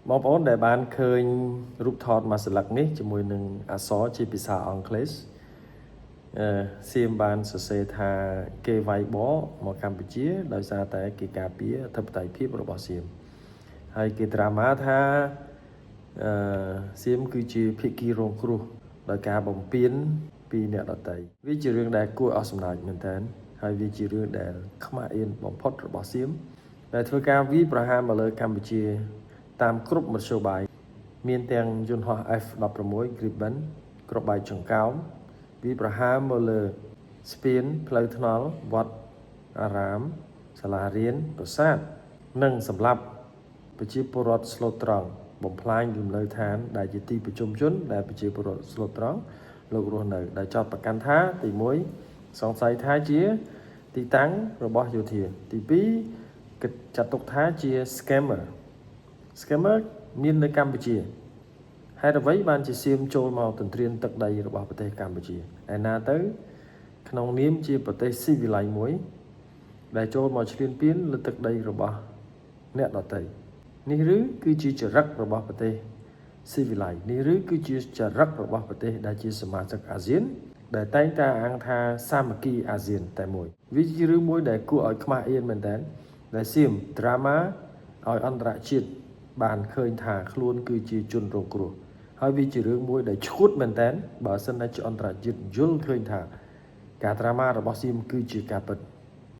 បងប្អូនដែលបានឃើញរូបថតមួយស្លឹកនេះជាមួយនឹងអក្សរជាភាសាអង់គ្លេសសៀមបានសរសេរថាគេវាយបកមកកម្ពុជាដោយសារតែគេការពារអធិបតេយ្យភាពរបស់សៀមហើយគេត្រាម៉ាថាសៀមគឺជាភាគីរងគ្រោះដោយការបំពានពីអ្នកដទៃវាជារឿងដែលគួរអស់សំណើចមែនទែនហើយវាជារឿងដែលខ្មាស់អៀនបំផុតរបស់សៀមដែលធ្វើការវាយប្រហារមកលើកម្ពុជាតាមគ្រប់មធ្យោបាយមានទាំងយន្តហោះ F-16 Gripen គ្រាប់បែកចង្កោមវាយប្រហារមកលើស្ពានផ្លូវថ្នល់វត្តអារាមសាលារៀនប្រាសាទនិងសម្រាប់ប្រជាពលរដ្ឋស្លូតត្រង់បំផ្លាញលំនៅឋានដែលជាទីប្រជុំជនដែលប្រជាពលរដ្ឋស្លូតត្រង់លោករស់នៅដែលចោទប្រកាន់ថាទី1សង្ស័យថាជាទីតាំងរបស់យោធាទី2គេចាត់ទុកថាជា scammer មាននៅកម្ពុជាហេតុអ្វីបានជាសៀមចូលមកទន្ទ្រានទឹកដីរបស់ប្រទេសកម្ពុជាឯណាទៅក្នុងនាមជាប្រទេសស៊ីវិល័យមួយដែលចូលមកឈ្លានពានលើទឹកដីរបស់អ្នកដទៃនេះឬគឺជាចរិតរបស់ប្រទេសស៊ីវិល័យនេះឬគឺជាចរិតរបស់ប្រទេសដែលជាសមាជិកអាស៊ានដែលតែងតែអះអាងថាសាមគ្គីអាស៊ានតែមួយវាជារឿងមួយដែលគួរឲ្យខ្មាស់អៀនមែនតើដែលសៀមដ្រាម៉ាឲ្យអន្តរជាតិបានឃើញថាខ្លួនគឺជាជនរងគ្រោះហើយវាជារឿងមួយដែលឈួតមែនតើបើសិនតែជាអន្តរជាតិយល់ឃើញថាការដ្រាម៉ារបស់សៀមគឺជាការពិត